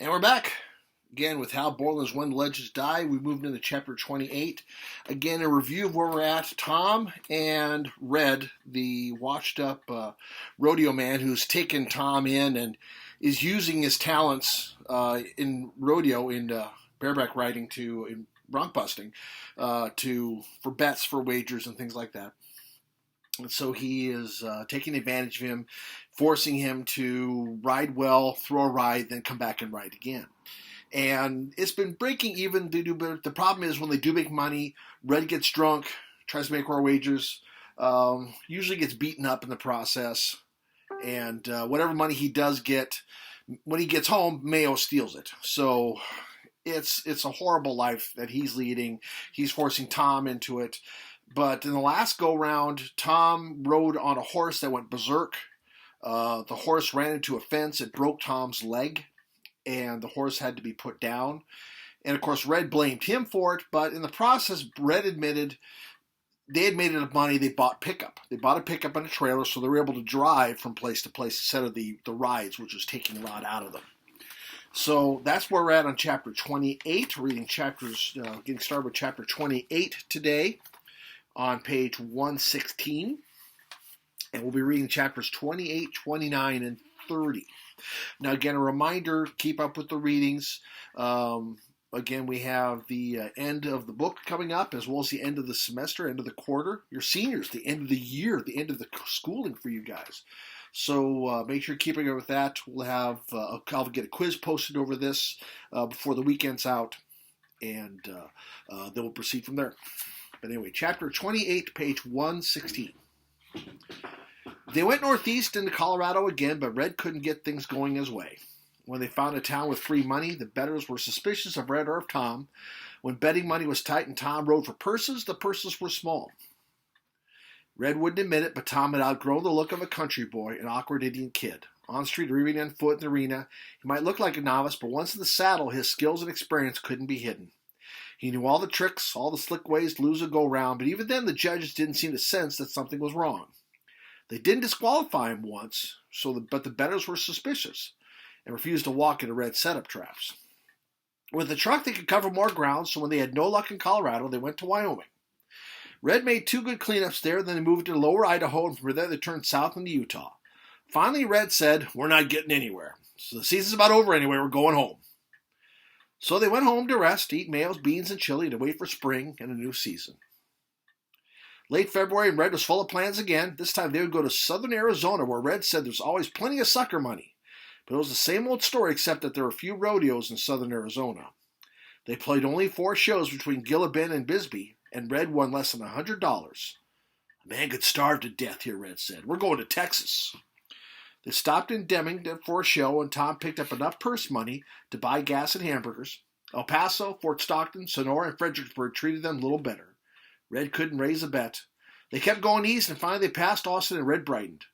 And we're back again with How Borland's When Legends Die. We moved into chapter 28. Again, a review of where we're at. Tom and Red, the washed up rodeo man who's taken Tom in and is using his talents in rodeo, in bareback riding, in bronc busting, for bets, for wagers, and things like that. And so he is taking advantage of him, forcing him to ride well, throw a ride, then come back and ride again. And it's been breaking even. But the problem is when they do make money, Red gets drunk, tries to make more wagers, usually gets beaten up in the process. And whatever money he does get, when he gets home, Mayo steals it. So it's a horrible life that he's leading. He's forcing Tom into it. But in the last go-round, Tom rode on a horse that went berserk. The horse ran into a fence. It broke Tom's leg, and the horse had to be put down. And, of course, Red blamed him for it. But in the process, Red admitted they had made enough money. They bought pickup. They bought a pickup and a trailer, so they were able to drive from place to place instead of the rides, which was taking a lot out of them. So that's where we're at on Chapter 28. We're reading getting started with Chapter 28 today, on page 116, and we'll be reading chapters 28, 29, and 30. Now, again, a reminder, keep up with the readings. Again, we have the end of the book coming up, as well as the end of the semester, end of the quarter. Your seniors, the end of the year, the end of the schooling for you guys. So make sure you're keeping up with that. We'll have, I'll get a quiz posted over this before the weekend's out, and then we'll proceed from there. But anyway, chapter 28, page 116. They went northeast into Colorado again, but Red couldn't get things going his way. When they found a town with free money, the bettors were suspicious of Red or of Tom. When betting money was tight and Tom rode for purses, the purses were small. Red wouldn't admit it, but Tom had outgrown the look of a country boy, an awkward Indian kid. On street or even on foot in the arena, he might look like a novice, but once in the saddle, his skills and experience couldn't be hidden. He knew all the tricks, all the slick ways to lose a go-round, but even then the judges didn't seem to sense that something was wrong. They didn't disqualify him once, but the bettors were suspicious and refused to walk into Red setup traps. With the truck, they could cover more ground, so when they had no luck in Colorado, they went to Wyoming. Red made 2 good cleanups there, then they moved to lower Idaho, and from there they turned south into Utah. Finally, Red said, "We're not getting anywhere. So the season's about over anyway, we're going home." So they went home to rest, eat Mayo's beans and chili, to wait for spring and a new season. Late February, and Red was full of plans again. This time they would go to southern Arizona, where Red said there's always plenty of sucker money. But it was the same old story, except that there were few rodeos in southern Arizona. They played only 4 shows between Gilliban and Bisbee, and Red won less than $100. "A man could starve to death here," Red said. "We're going to Texas." They stopped in Deming for a show, and Tom picked up enough purse money to buy gas and hamburgers. El Paso, Fort Stockton, Sonora, and Fredericksburg treated them a little better. Red couldn't raise a bet. They kept going east, and finally they passed Austin, and Red brightened.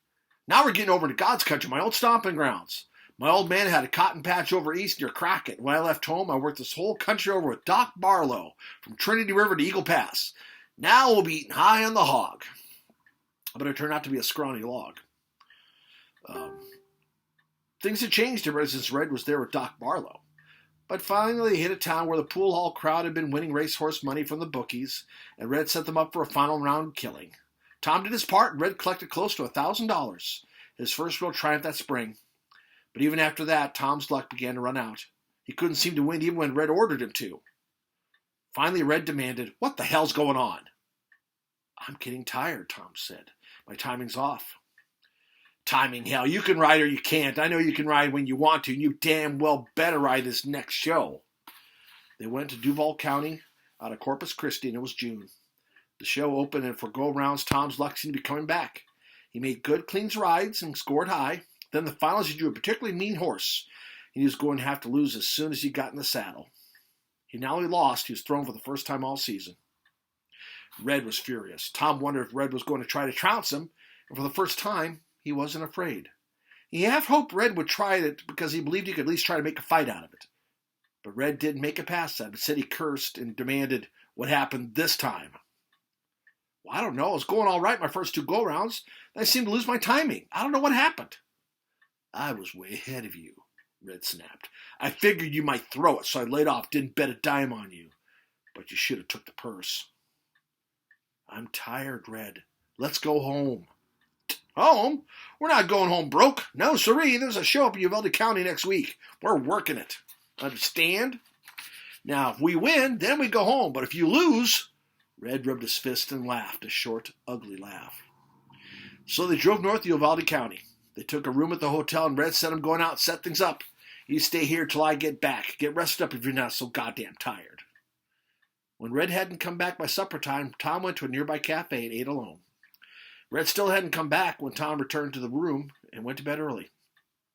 "Now we're getting over to God's country, my old stomping grounds. My old man had a cotton patch over east near Crockett. When I left home, I worked this whole country over with Doc Barlow, from Trinity River to Eagle Pass. Now we'll be eating high on the hog." But it turned out to be a scrawny log. Things had changed ever since Red was there with Doc Barlow. But finally they hit a town where the pool hall crowd had been winning racehorse money from the bookies, and Red set them up for a final round killing. Tom did his part, and Red collected close to $1,000, his first real triumph that spring. But even after that, Tom's luck began to run out. He couldn't seem to win even when Red ordered him to. Finally, Red demanded, "What the hell's going on?" "I'm getting tired," Tom said. "My timing's off." "Timing, hell. You can ride or you can't. I know you can ride when you want to, and you damn well better ride this next show." They went to Duval County out of Corpus Christi, and it was June. The show opened, and for go-rounds, Tom's luck seemed to be coming back. He made good, clean rides and scored high. Then the finals, he drew a particularly mean horse, and he was going to have to lose as soon as he got in the saddle. He not only lost, he was thrown for the first time all season. Red was furious. Tom wondered if Red was going to try to trounce him, and for the first time, he wasn't afraid. He half hoped Red would try it because he believed he could at least try to make a fight out of it. But Red didn't make it past that. Instead, he cursed and demanded, "What happened this time?" "Well, I don't know. I was going all right my first 2 go-rounds. I seemed to lose my timing. I don't know what happened." "I was way ahead of you." Red snapped. I figured you might throw it, so I laid off, didn't bet a dime on you. But you should have took the purse. I'm tired, Red. Let's go home. Home? We're not going home broke. No, siree. There's a show up in Uvalde County next week. We're working it. Understand? Now, if we win, then we go home. But if you lose... Red rubbed his fist and laughed, a short, ugly laugh. So they drove north to Uvalde County. They took a room at the hotel, and Red said, I'm going out and set things up. You stay here till I get back. Get rested up if you're not so goddamn tired. When Red hadn't come back by supper time, Tom went to a nearby cafe and ate alone. Red still hadn't come back when Tom returned to the room and went to bed early.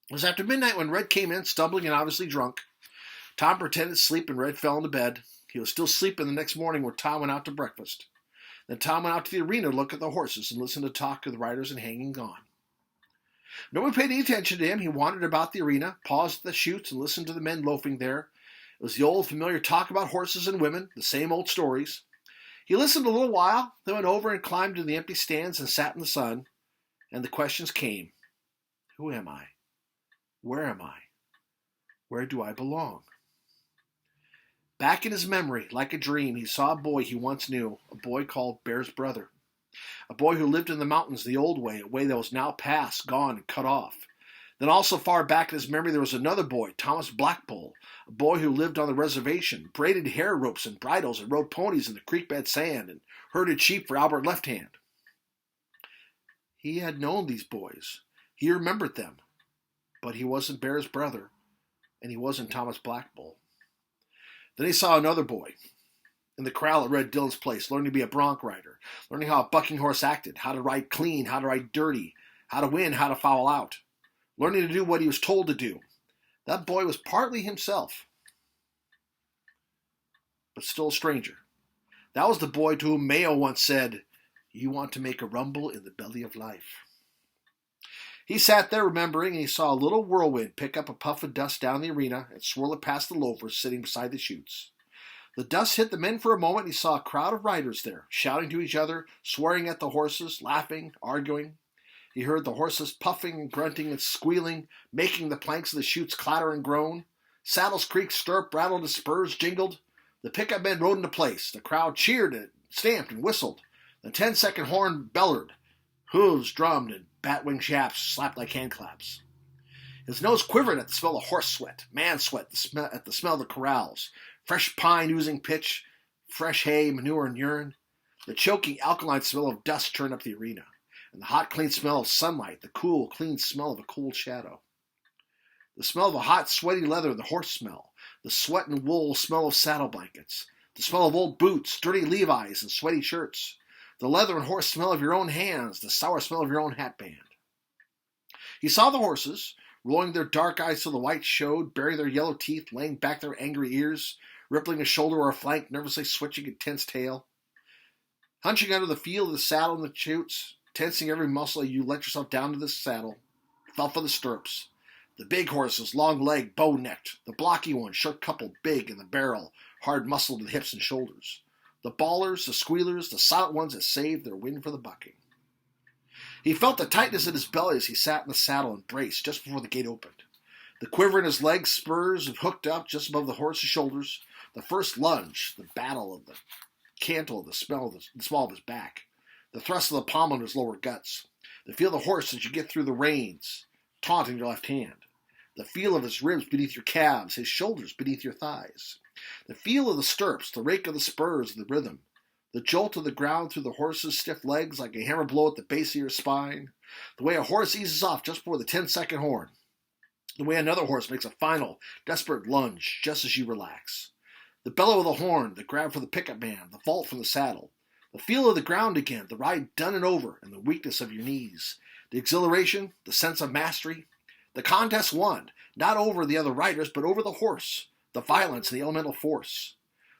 It was after midnight when Red came in, stumbling and obviously drunk. Tom pretended to sleep and Red fell into bed. He was still sleeping the next morning when Tom went out to breakfast. Then Tom went out to the arena to look at the horses and listen to talk of the riders and hanging on. No one paid any attention to him. He wandered about the arena, paused at the chutes, and listened to the men loafing there. It was the old familiar talk about horses and women, the same old stories. He listened a little while, then went over and climbed to the empty stands and sat in the sun, and the questions came. Who am I? Where am I? Where do I belong? Back in his memory, like a dream, he saw a boy he once knew, a boy called Bear's brother. A boy who lived in the mountains the old way, a way that was now past, gone, and cut off. Then also far back in his memory there was another boy, Thomas Blackbull, a boy who lived on the reservation, braided hair ropes and bridles and rode ponies in the creekbed sand and herded sheep for Albert Left Hand. He had known these boys. He remembered them. But he wasn't Bear's brother, and he wasn't Thomas Blackbull. Then he saw another boy in the corral at Red Dillon's place, learning to be a bronc rider, learning how a bucking horse acted, how to ride clean, how to ride dirty, how to win, how to foul out, learning to do what he was told to do. That boy was partly himself, but still a stranger. That was the boy to whom Mayo once said, "You want to make a rumble in the belly of life." He sat there remembering, and he saw a little whirlwind pick up a puff of dust down the arena and swirl it past the loafers sitting beside the chutes. The dust hit the men for a moment, and he saw a crowd of riders there, shouting to each other, swearing at the horses, laughing, arguing. He heard the horses puffing and grunting and squealing, making the planks of the chutes clatter and groan. Saddles creaked, stirrup rattled, and spurs jingled. The pickup men rode into place. The crowd cheered and stamped and whistled. The 10-second horn bellowed. Hooves drummed and bat-wing shafts slapped like handclaps. His nose quivered at the smell of horse sweat, man sweat at the smell of the corrals, fresh pine oozing pitch, fresh hay, manure, and urine. The choking, alkaline smell of dust turned up the arena, and the hot, clean smell of sunlight, the cool, clean smell of a cold shadow. The smell of a hot, sweaty leather, the horse smell, the sweat and wool smell of saddle blankets, the smell of old boots, dirty Levi's, and sweaty shirts, the leather and horse smell of your own hands, the sour smell of your own hatband. He saw the horses, rolling their dark eyes till the white showed, baring their yellow teeth, laying back their angry ears, rippling a shoulder or a flank, nervously switching a tense tail. Hunching under the feel of the saddle and the chutes, tensing every muscle you let yourself down to the saddle, felt for the stirrups. The big horses, long-legged, bow-necked. The blocky ones, short-coupled, big in the barrel, hard-muscled to the hips and shoulders. The ballers, the squealers, the silent ones that saved their wind for the bucking. He felt the tightness in his belly as he sat in the saddle and braced just before the gate opened. The quiver in his legs, spurs hooked up just above the horse's shoulders. The first lunge, the battle of the cantle, the smell of his back. The thrust of the pommel in his lower guts. The feel of the horse as you get through the reins, taunting your left hand. The feel of his ribs beneath your calves, his shoulders beneath your thighs. The feel of the stirrups, the rake of the spurs, the rhythm. The jolt of the ground through the horse's stiff legs like a hammer blow at the base of your spine. The way a horse eases off just before the 10-second horn. The way another horse makes a final, desperate lunge just as you relax. The bellow of the horn, the grab for the pickup man, the vault from the saddle. The feel of the ground again, the ride done and over, and the weakness of your knees. The exhilaration, the sense of mastery. The contest won, not over the other riders, but over the horse. The violence and the elemental force.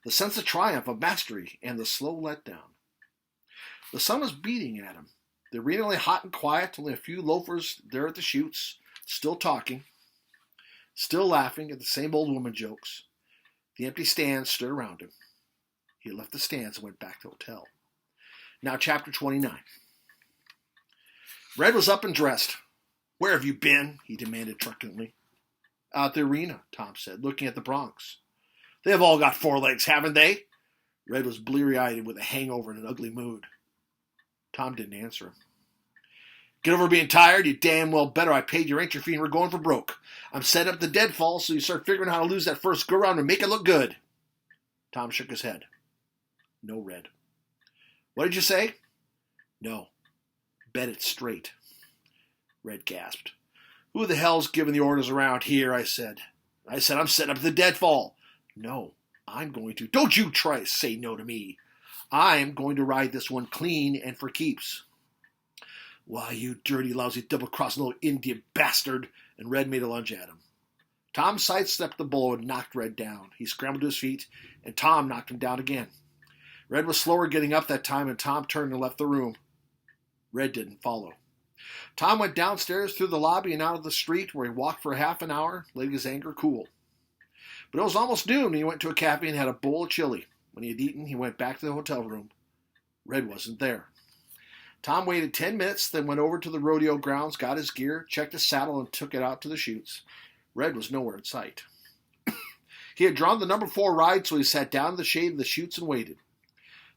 The sense of triumph, of mastery, and the slow letdown. The sun was beating at him. The arena lay hot and quiet, only a few loafers there at the chutes, still talking, still laughing at the same old woman jokes. The empty stands stood around him. He left the stands and went back to the hotel. Now, chapter 29. Red was up and dressed. "Where have you been?" he demanded truculently. Out the arena, Tom said, looking at the broncs. They've all got 4 legs, haven't they? Red was bleary-eyed with a hangover and an ugly mood. Tom didn't answer him. Get over being tired? You damn well better. I paid your entry fee and we're going for broke. I'm setting up the deadfall so you start figuring out how to lose that first go-round and make it look good. Tom shook his head. No, Red. What did you say? No. Bet it straight. Red gasped. Who the hell's giving the orders around here, I said. I'm setting up the deadfall. No, I'm going to. Don't you try to say no to me. I'm going to ride this one clean and for keeps. Why, you dirty, lousy, double-crossing little Indian bastard. And Red made a lunge at him. Tom sidestepped the blow and knocked Red down. He scrambled to his feet, and Tom knocked him down again. Red was slower getting up that time, and Tom turned and left the room. Red didn't follow. Tom went downstairs through the lobby and out of the street, where he walked for half an hour, letting his anger cool. But it was almost noon, and he went to a cafe and had a bowl of chili. When he had eaten, he went back to the hotel room. Red wasn't there. Tom waited 10 minutes, then went over to the rodeo grounds, got his gear, checked his saddle, and took it out to the chutes. Red was nowhere in sight. He had drawn the number 4 ride, so he sat down in the shade of the chutes and waited.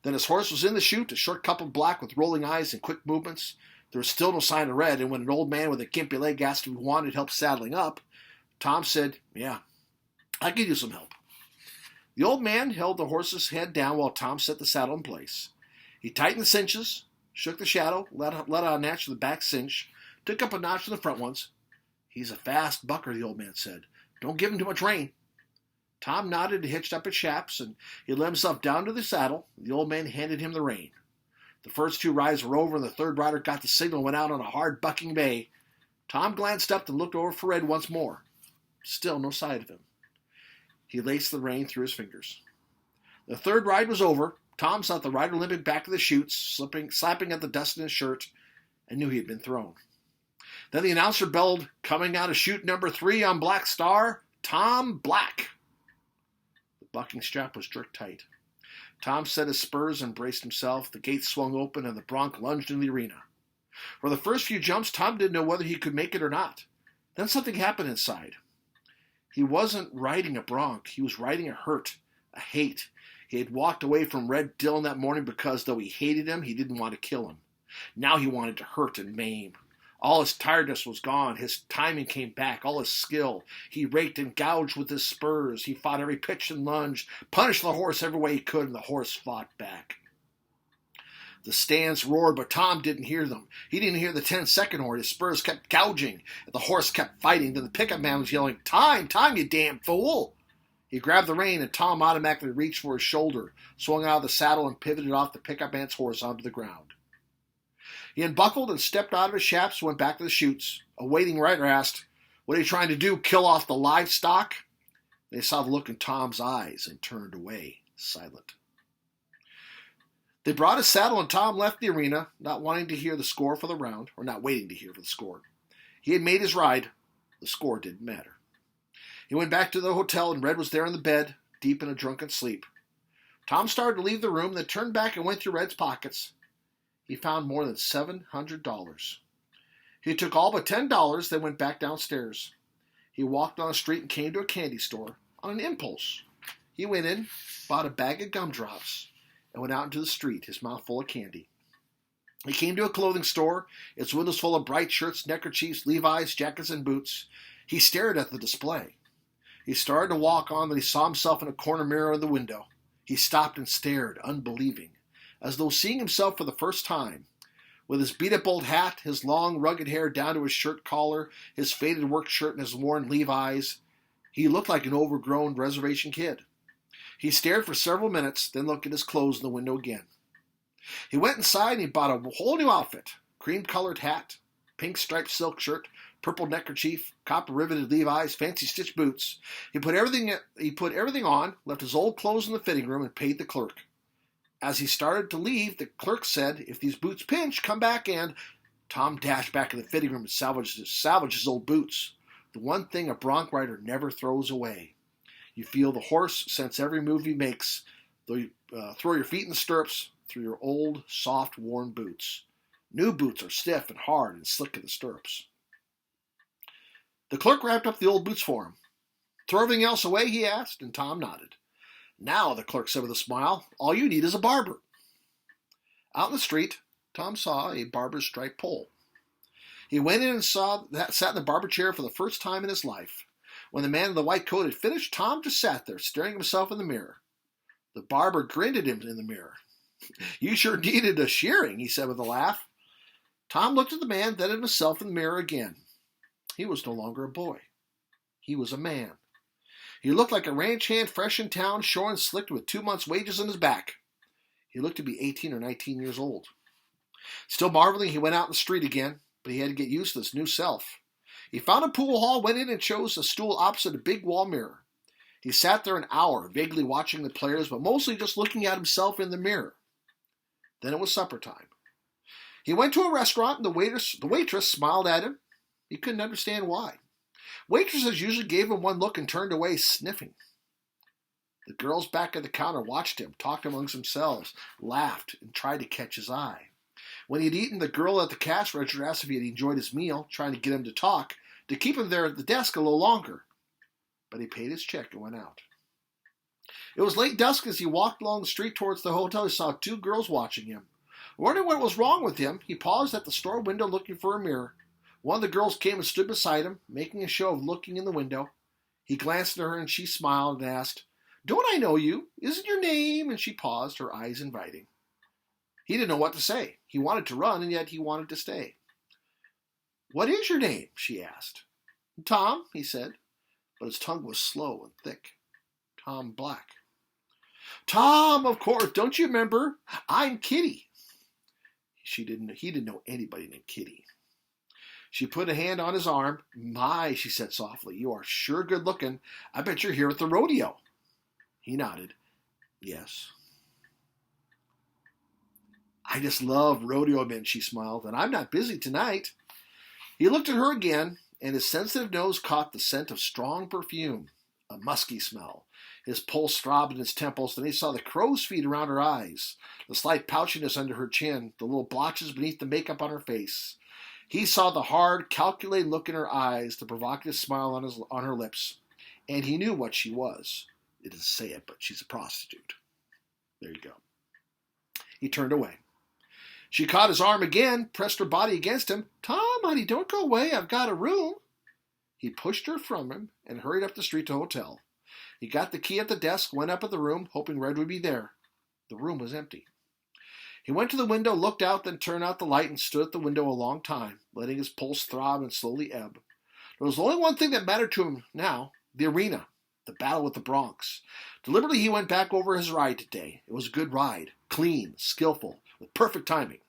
Then his horse was in the chute, a short coupled black with rolling eyes and quick movements. There was still no sign of Red, and when an old man with a gimpy leg asked if he wanted help saddling up, Tom said, yeah, I could use some help. The old man held the horse's head down while Tom set the saddle in place. He tightened the cinches, shook the saddle, let out a notch to the back cinch, took up a notch to the front ones. He's a fast bucker, the old man said. Don't give him too much rein. Tom nodded and hitched up his chaps, and he let himself down to the saddle. The old man handed him the rein. The first 2 rides were over, and the third rider got the signal and went out on a hard bucking bay. Tom glanced up and looked over for Red once more. Still no sight of him. He laced the rein through his fingers. The third ride was over. Tom saw the rider limping back to the chutes, slapping at the dust in his shirt, and knew he had been thrown. Then the announcer bellowed, coming out of chute number 3 on Black Star, Tom Black. The bucking strap was jerked tight. Tom set his spurs and braced himself. The gates swung open, and the bronc lunged into the arena. For the first few jumps, Tom didn't know whether he could make it or not. Then something happened inside. He wasn't riding a bronc. He was riding a hurt, a hate. He had walked away from Red Dillon that morning because, though he hated him, he didn't want to kill him. Now he wanted to hurt and maim. All his tiredness was gone. His timing came back, all his skill. He raked and gouged with his spurs. He fought every pitch and lunge, punished the horse every way he could, and the horse fought back. The stands roared, but Tom didn't hear them. He didn't hear the 10-second horn. His spurs kept gouging, and the horse kept fighting. Then the pickup man was yelling, Time, you damn fool! He grabbed the rein, and Tom automatically reached for his shoulder, swung out of the saddle, and pivoted off the pickup man's horse onto the ground. He unbuckled and stepped out of his chaps and went back to the chutes. A waiting rider asked, What are you trying to do, kill off the livestock? They saw the look in Tom's eyes and turned away, silent. They brought his saddle, and Tom left the arena, not wanting to hear the score for the round, or not waiting to hear for the score. He had made his ride. The score didn't matter. He went back to the hotel, and Red was there in the bed, deep in a drunken sleep. Tom started to leave the room, then turned back and went through Red's pockets. He found more than $700. He took all but $10, then went back downstairs. He walked on the street and came to a candy store on an impulse. He went in, bought a bag of gumdrops, and went out into the street, his mouth full of candy. He came to a clothing store, its windows full of bright shirts, neckerchiefs, Levi's, jackets, and boots. He stared at the display. He started to walk on, then he saw himself in a corner mirror in the window. He stopped and stared, unbelieving, as though seeing himself for the first time. With his beat-up old hat, his long, rugged hair down to his shirt collar, his faded work shirt, and his worn Levi's, he looked like an overgrown reservation kid. He stared for several minutes, then looked at his clothes in the window again. He went inside and he bought a whole new outfit. Cream-colored hat, pink striped silk shirt, purple neckerchief, copper-riveted Levi's, fancy stitched boots. He put everything on, left his old clothes in the fitting room, and paid the clerk. As he started to leave, the clerk said, If these boots pinch, come back and... Tom dashed back in the fitting room and salvaged his old boots. The one thing a bronc rider never throws away. You feel the horse sense every move he makes, though you throw your feet in the stirrups through your old, soft, worn boots. New boots are stiff and hard and slick in the stirrups. The clerk wrapped up the old boots for him. Throw everything else away, he asked, and Tom nodded. Now, the clerk said with a smile, all you need is a barber. Out in the street, Tom saw a barber's striped pole. He went in and sat in the barber chair for the first time in his life. When the man in the white coat had finished, Tom just sat there, staring at himself in the mirror. The barber grinned at him in the mirror. You sure needed a shearing, he said with a laugh. Tom looked at the man, then at himself in the mirror again. He was no longer a boy. He was a man. He looked like a ranch hand fresh in town, shorn and slicked with 2 months' wages on his back. He looked to be 18 or 19 years old. Still marveling, he went out in the street again, but he had to get used to this new self. He found a pool hall, went in and chose a stool opposite a big wall mirror. He sat there an hour, vaguely watching the players, but mostly just looking at himself in the mirror. Then it was supper time. He went to a restaurant, and the waitress smiled at him. He couldn't understand why. Waitresses usually gave him one look and turned away, sniffing. The girls back at the counter watched him, talked amongst themselves, laughed, and tried to catch his eye. When he had eaten, the girl at the cash register asked if he had enjoyed his meal, trying to get him to talk, to keep him there at the desk a little longer. But he paid his check and went out. It was late dusk as he walked along the street towards the hotel. He saw 2 girls watching him. Wondering what was wrong with him, he paused at the store window looking for a mirror. One of the girls came and stood beside him, making a show of looking in the window. He glanced at her and she smiled and asked, "Don't I know you? Isn't your name?" And she paused, her eyes inviting. He didn't know what to say. He wanted to run, and yet he wanted to stay. "What is your name?" she asked. "Tom," he said, but his tongue was slow and thick. "Tom Black." "Tom, of course. Don't you remember? I'm Kitty." He didn't know anybody named Kitty. She put a hand on his arm. "My," she said softly, "you are sure good looking. I bet you're here at the rodeo." He nodded. "Yes." "I just love rodeo men," she smiled, "and I'm not busy tonight." He looked at her again, and his sensitive nose caught the scent of strong perfume, a musky smell. His pulse throbbed in his temples, then he saw the crow's feet around her eyes, the slight pouchiness under her chin, the little blotches beneath the makeup on her face. He saw the hard, calculating look in her eyes, the provocative smile on her lips, and he knew what she was. It doesn't say it, but she's a prostitute. There you go. He turned away. She caught his arm again, pressed her body against him. "Tom, honey, don't go away. I've got a room." He pushed her from him and hurried up the street to a hotel. He got the key at the desk, went up at the room, hoping Red would be there. The room was empty. He went to the window, looked out, then turned out the light and stood at the window a long time, letting his pulse throb and slowly ebb. There was only one thing that mattered to him now, the arena, the battle with the Bronx. Deliberately, he went back over his ride today. It was a good ride, clean, skillful, with perfect timing.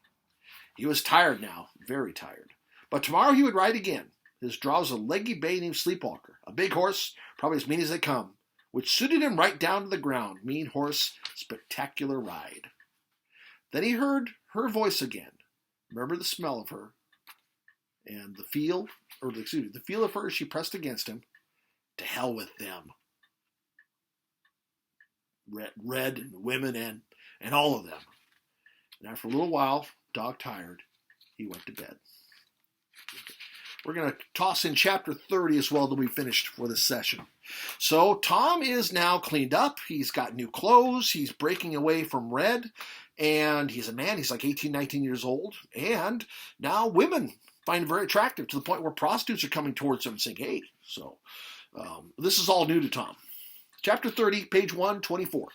He was tired now, very tired. But tomorrow he would ride again. His draw was a leggy bay named Sleepwalker, a big horse, probably as mean as they come, which suited him right down to the ground. Mean horse, spectacular ride. Then he heard her voice again. Remember the smell of her and the feel of her as she pressed against him. To hell with them. Red and the women and all of them. And after a little while, dog tired, he went to bed. We're going to toss in chapter 30 as well that we finished for this session. So Tom is now cleaned up. He's got new clothes. He's breaking away from Red. And he's a man. He's like 18, 19 years old. And now women find him very attractive to the point where prostitutes are coming towards him and saying, "Hey." So this is all new to Tom. Chapter 30, page 124.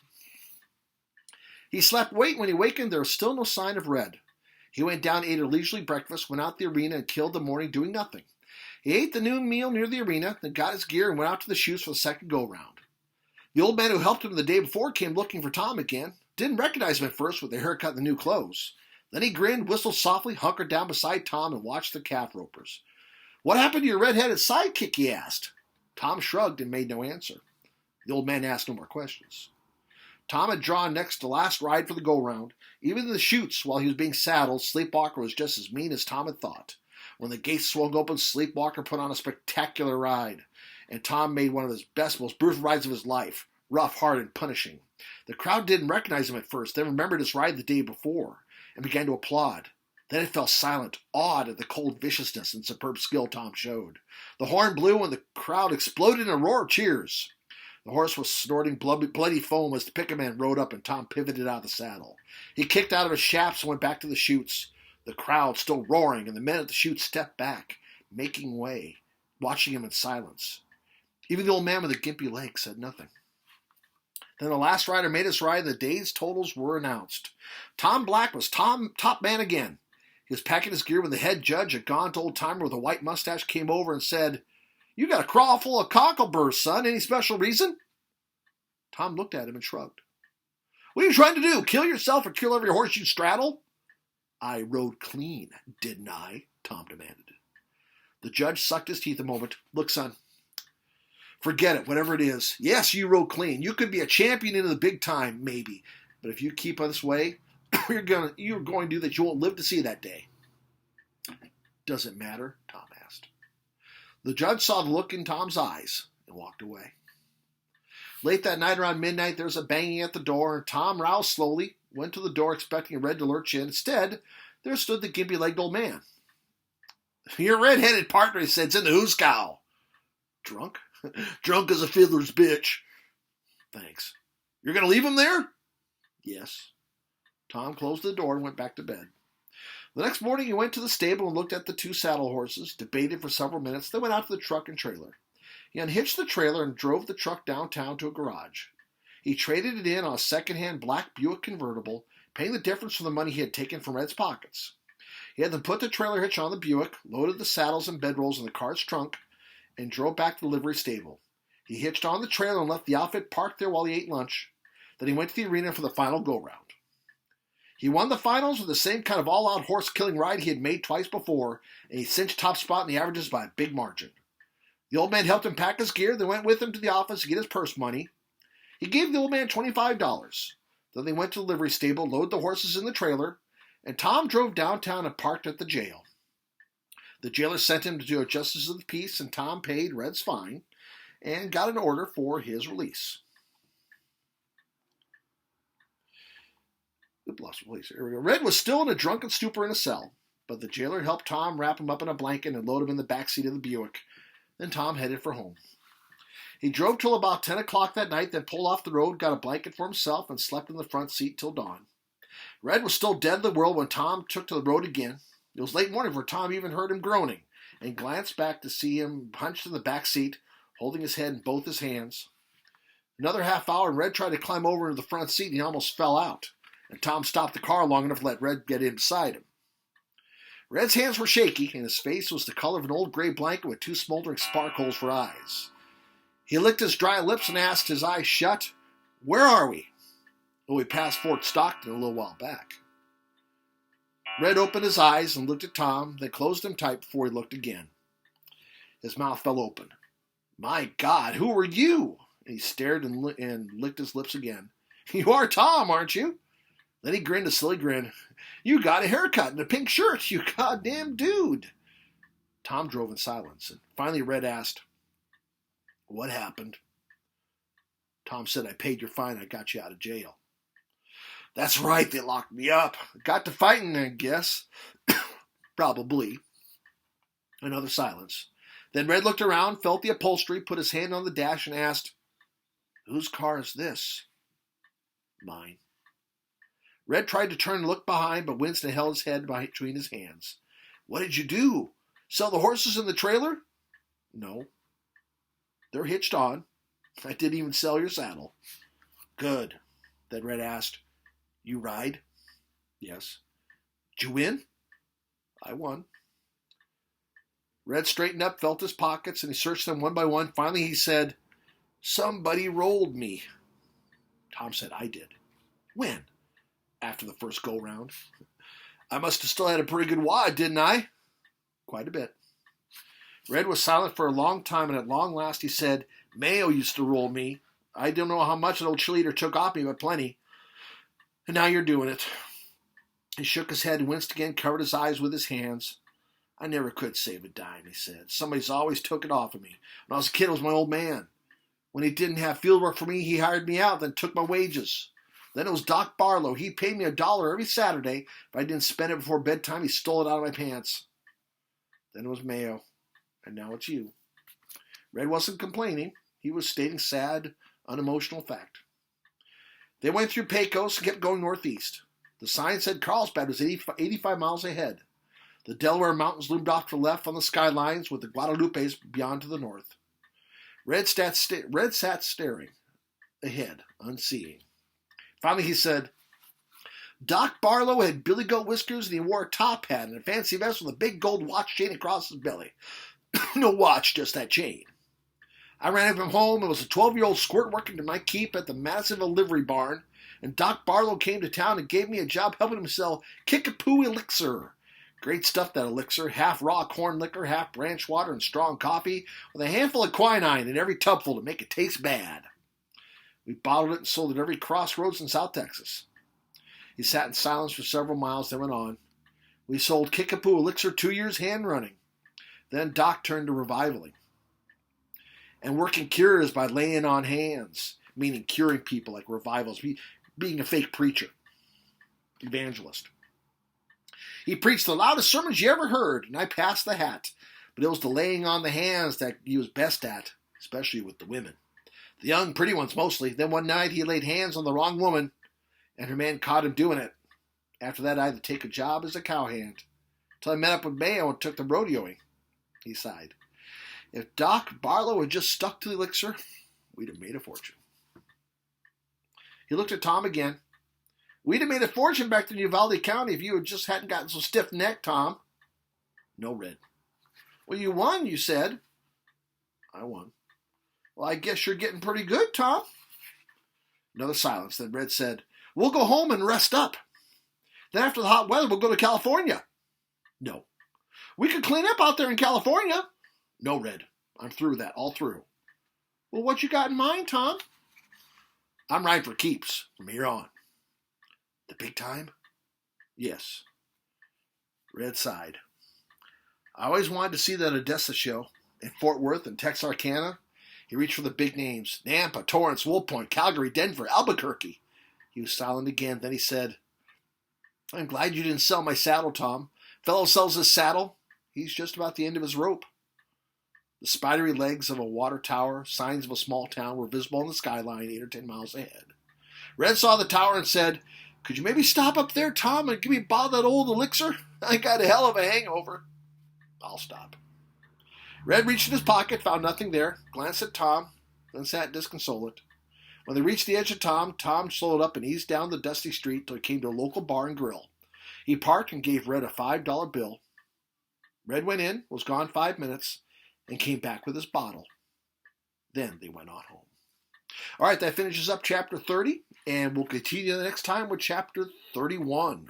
He slept late. When he wakened, there was still no sign of Red. He went down, ate a leisurely breakfast, went out to the arena, and killed the morning doing nothing. He ate the noon meal near the arena, then got his gear and went out to the chutes for the second go-round. The old man who helped him the day before came looking for Tom again. Didn't recognize him at first with the haircut and the new clothes. Then he grinned, whistled softly, hunkered down beside Tom, and watched the calf ropers. "What happened to your red-headed sidekick?" he asked. Tom shrugged and made no answer. The old man asked no more questions. Tom had drawn next to last ride for the go-round. Even in the chutes, while he was being saddled, Sleepwalker was just as mean as Tom had thought. When the gates swung open, Sleepwalker put on a spectacular ride, and Tom made one of his best, most brutal rides of his life, rough, hard, and punishing. The crowd didn't recognize him at first, then remembered his ride the day before, and began to applaud. Then it fell silent, awed at the cold viciousness and superb skill Tom showed. The horn blew and the crowd exploded in a roar of cheers. The horse was snorting bloody foam as the picket man rode up and Tom pivoted out of the saddle. He kicked out of his shafts and went back to the chutes, the crowd still roaring, and the men at the chutes stepped back, making way, watching him in silence. Even the old man with the gimpy leg said nothing. Then the last rider made his ride and the day's totals were announced. Tom Black was top man again. He was packing his gear when the head judge, a gaunt old-timer with a white mustache, came over and said, "You got a craw full of cockleburrs, son. Any special reason?" Tom looked at him and shrugged. "What are you trying to do? Kill yourself or kill every horse you straddle?" "I rode clean, didn't I?" Tom demanded. The judge sucked his teeth a moment. "Look, son, forget it, whatever it is. Yes, you rode clean. You could be a champion into the big time, maybe. But if you keep on this way, you're going to do that. You won't live to see that day." "Does it matter?" Tom asked. The judge saw the look in Tom's eyes and walked away. Late that night around midnight, there was a banging at the door, and Tom roused slowly, went to the door expecting Red to lurch in. Instead, there stood the gimpy-legged old man. "Your red-headed partner," he said, "is in the hoosegow." "Drunk?" "Drunk as a fiddler's bitch." "Thanks." "You're going to leave him there?" "Yes." Tom closed the door and went back to bed. The next morning he went to the stable and looked at the two saddle horses, debated for several minutes, then went out to the truck and trailer. He unhitched the trailer and drove the truck downtown to a garage. He traded it in on a second-hand black Buick convertible, paying the difference for the money he had taken from Red's pockets. He had them put the trailer hitch on the Buick, loaded the saddles and bedrolls in the car's trunk, and drove back to the livery stable. He hitched on the trailer and left the outfit parked there while he ate lunch. Then he went to the arena for the final go-round. He won the finals with the same kind of all-out horse-killing ride he had made twice before, and he cinched top spot in the averages by a big margin. The old man helped him pack his gear, then went with him to the office to get his purse money. He gave the old man $25. Then they went to the livery stable, loaded the horses in the trailer, and Tom drove downtown and parked at the jail. The jailer sent him to do a justice of the peace, and Tom paid Red's fine and got an order for his release. Red was still in a drunken stupor in a cell, but the jailer helped Tom wrap him up in a blanket and load him in the back seat of the Buick. Then Tom headed for home. He drove till about 10 o'clock that night, then pulled off the road, got a blanket for himself, and slept in the front seat till dawn. Red was still dead in the world when Tom took to the road again. It was late morning before Tom even heard him groaning, and glanced back to see him hunched in the back seat, holding his head in both his hands. Another half hour, and Red tried to climb over into the front seat, and he almost fell out. And Tom stopped the car long enough to let Red get in beside him. Red's hands were shaky, and his face was the color of an old gray blanket with two smoldering spark holes for eyes. He licked his dry lips and asked, his eyes shut, "Where are we?" "Oh, we passed Fort Stockton a little while back." Red opened his eyes and looked at Tom, then closed them tight before he looked again. His mouth fell open. "My God, who are you?" And he stared and licked his lips again. "You are Tom, aren't you?" Then he grinned a silly grin. "You got a haircut and a pink shirt, you goddamn dude." Tom drove in silence, and finally Red asked, "What happened?" Tom said, "I paid your fine. I got you out of jail." "That's right, they locked me up. Got to fighting, I guess." "Probably." Another silence. Then Red looked around, felt the upholstery, put his hand on the dash, and asked, "Whose car is this?" "Mine." Red tried to turn and look behind, but winced and held his head between his hands. "What did you do? Sell the horses in the trailer?" "No. They're hitched on. I didn't even sell your saddle." "Good." Then Red asked, "You ride?" "Yes." "Did you win?" "I won." Red straightened up, felt his pockets, and he searched them one by one. Finally he said, "Somebody rolled me." Tom said, "I did." "When?" "After the first go-round." "I must have still had a pretty good wad, didn't I?" "Quite a bit." Red was silent for a long time, and at long last he said, "Mayo used to roll me. I don't know how much an old cheerleader took off me, but plenty. And now you're doing it." He shook his head, winced again, covered his eyes with his hands. "I never could save a dime," he said. "Somebody's always took it off of me. When I was a kid, it was my old man. When he didn't have field work for me, he hired me out, then took my wages. Then it was Doc Barlow. He paid me $1 every Saturday. If I didn't spend it before bedtime, he stole it out of my pants. Then it was Mayo. And now it's you. Red wasn't complaining. He was stating sad, unemotional fact. They went through Pecos and kept going northeast. The sign said Carlsbad was 85 miles ahead. The Delaware Mountains loomed off to the left on the skylines with the Guadalupes beyond to the north. Red sat staring ahead, unseeing. Finally he said, Doc Barlow had billy goat whiskers and he wore a top hat and a fancy vest with a big gold watch chain across his belly. No watch, just that chain. I ran from home and was a 12-year-old squirt working to my keep at the Madisonville livery barn, and Doc Barlow came to town and gave me a job helping him sell Kickapoo elixir. Great stuff, that elixir. Half raw corn liquor, half branch water and strong coffee, with a handful of quinine in every tubful to make it taste bad. We bottled it and sold it at every crossroads in South Texas. He sat in silence for several miles, then went on. We sold Kickapoo elixir 2 years hand running. Then Doc turned to revivaling and working cures by laying on hands, meaning curing people like revivals, being a fake preacher, evangelist. He preached the loudest sermons you ever heard, and I passed the hat. But it was the laying on the hands that he was best at, especially with the women. The young, pretty ones mostly. Then one night he laid hands on the wrong woman, and her man caught him doing it. After that, I had to take a job as a cowhand, till I met up with Mayo and took the rodeoing. He sighed. If Doc Barlow had just stuck to the elixir, we'd have made a fortune. He looked at Tom again. We'd have made a fortune back in Uvalde County if you just hadn't gotten so stiff-necked, Tom. No, Red. Well, you won, you said. I won. Well, I guess you're getting pretty good, Tom. Another silence. Then Red said, we'll go home and rest up. Then after the hot weather, we'll go to California. No. We could clean up out there in California. No, Red. I'm through that, all through. Well, what you got in mind, Tom? I'm riding for keeps from here on. The big time? Yes. Red sighed. I always wanted to see that Odessa show in Fort Worth and Texarkana. He reached for the big names. Nampa, Torrance, Wolf Point, Calgary, Denver, Albuquerque. He was silent again. Then he said, I'm glad you didn't sell my saddle, Tom. Fellow sells his saddle. He's just about the end of his rope. The spidery legs of a water tower, signs of a small town, were visible on the skyline 8 or 10 miles ahead. Red saw the tower and said, could you maybe stop up there, Tom, and give me a bottle of that old elixir? I got a hell of a hangover. I'll stop. Red reached in his pocket, found nothing there, glanced at Tom, then sat disconsolate. When they reached the edge of Tom slowed up and eased down the dusty street till he came to a local bar and grill. He parked and gave Red a $5 bill. Red went in, was gone 5 minutes, and came back with his bottle. Then they went on home. All right, that finishes up chapter 30, and we'll continue the next time with chapter 31.